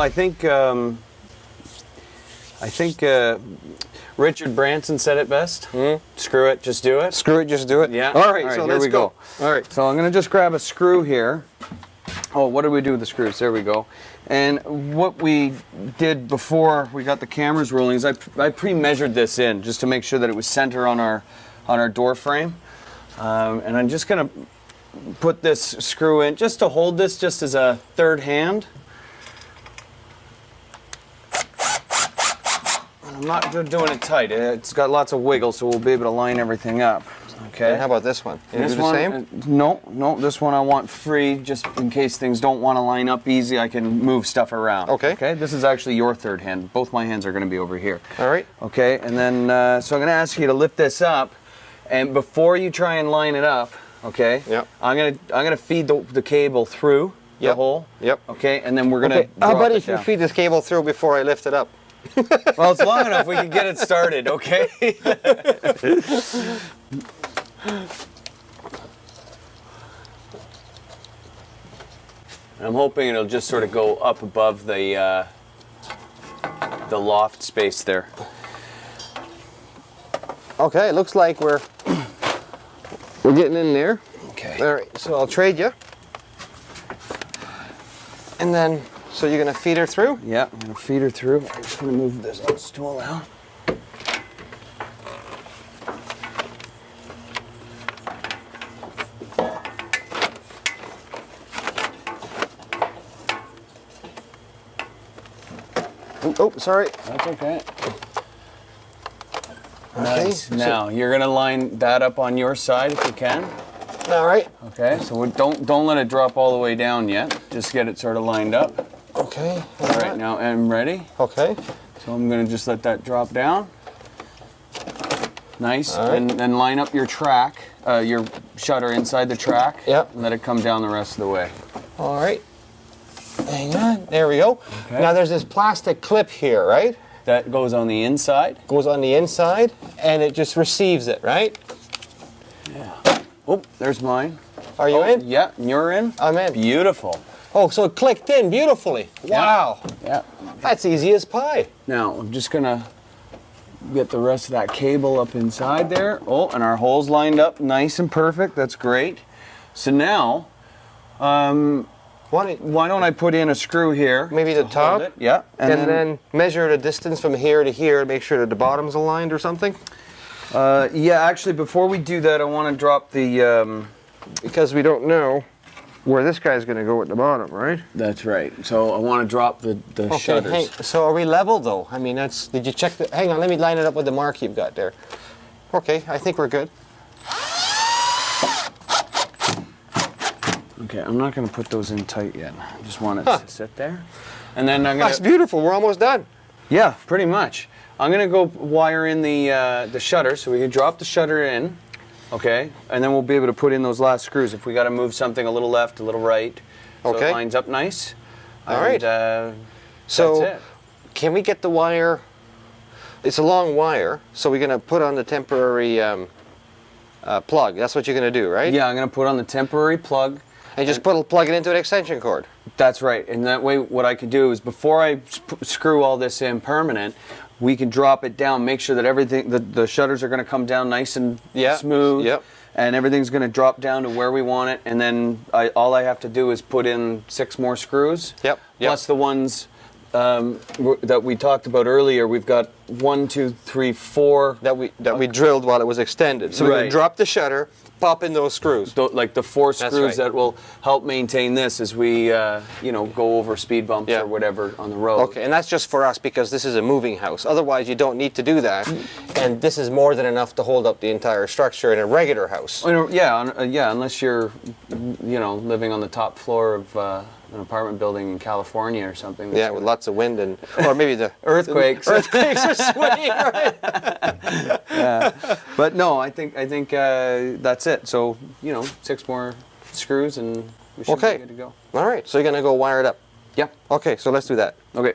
I think Richard Branson said it best. Screw it, just do it. Screw it, just do it. Yeah. All right, so here let's we go. All right. So I'm going to just grab a screw here. Oh, what did we do with the screws? There we go. And what we did before we got the cameras rolling is I pre-measured this in just to make sure that it was center on our door frame. And I'm just going to put this screw in just to hold this just as a third hand. I'm not doing it tight. It's got lots of wiggle, so we'll be able to line everything up. Okay. And how about this one? Can This you do one, the same? no. This one I want free, just in case things don't want to line up easy. I can move stuff around. Okay. Okay. This is actually your third hand. Both my hands are going to be over here. All right. Okay. And then, so I'm going to ask you to lift this up, and before you try and line it up, okay. Yep. I'm gonna feed the cable through the hole. Yep. Okay. And then we're gonna. Okay. How about if you down. feed this cable through before I lift it up? Well, it's long enough. We can get it started. Okay. I'm hoping it'll just sort of go up above the loft space there. Okay, it looks like we're getting in there. Okay. All right, so I'll trade you. And then, so you're gonna feed her through? Yeah, I'm gonna feed her through. I'm just gonna move this little stool out. Oh, sorry. That's okay. Okay. Nice. Now you're gonna line that up on your side if you can. All right. Okay. So don't let it drop all the way down yet. Just get it sort of lined up. Okay. All right. Now I'm ready. Okay. So I'm gonna just let that drop down. Nice. All right. And then line up your track, your shutter inside the track. Yep. And let it come down the rest of the way. All right. Hang on. There we go. Okay. Now there's this plastic clip here, right? That goes on the inside. Goes on the inside, and it just receives it, right? Yeah. Oh, there's mine. Are you in? Yeah, and you're in? I'm in. Beautiful. Oh, so it clicked in beautifully. Wow. Yeah. That's easy as pie. Now, I'm just gonna get the rest of that cable up inside there. Oh, and our holes lined up nice and perfect. That's great. So now, why don't I put in a screw here? Maybe the to top? hold it? Yeah. And then measure the distance from here to here, make sure that the bottom's aligned or something? Yeah, actually, before we do that, I want to drop the... Because we don't know where this guy's going to go at the bottom, right? That's right. So I want to drop the shutters. So are we level, though? I mean, did you check the... Hang on, let me line it up with the mark you've got there. Okay, I think we're good. Okay, I'm not going to put those in tight yet. I just want it to sit there. And then I'm going That's beautiful. We're almost done. Yeah, pretty much. I'm going to go wire in the shutter, so we can drop the shutter in, okay? And then we'll be able to put in those last screws if we got to move something a little left, a little right. So Okay. it lines up nice. All right. So that's it. Can we get the wire? It's a long wire, so we're going to put on the temporary plug. That's what you're going to do, right? Yeah, I'm going to put on the temporary plug. And just plug it into an extension cord. That's right. And that way what I could do is before I screw all this in permanent, we can drop it down, make sure that everything, the shutters are going to come down nice and smooth. Yep. And everything's going to drop down to where we want it. And then all I have to do is put in 6 more screws. Yep. Plus the ones that we talked about earlier. We've got 1, 2, 3, 4. That we drilled while it was extended. So we're going to drop the shutter, pop in those screws. Like the 4 screws right. that will help maintain this as we, go over speed bumps or whatever on the road. Okay, and that's just for us because this is a moving house. Otherwise, you don't need to do that. And this is more than enough to hold up the entire structure in a regular house. Yeah, unless you're, living on the top floor of an apartment building in California or something. Yeah, with lots of wind or maybe the earthquakes. Earthquakes are swinging, right? Yeah, but no, I think that's it. So 6 more screws and we should be good to go. All right, so you're gonna go wire it up. Yeah. Okay, so let's do that. Okay.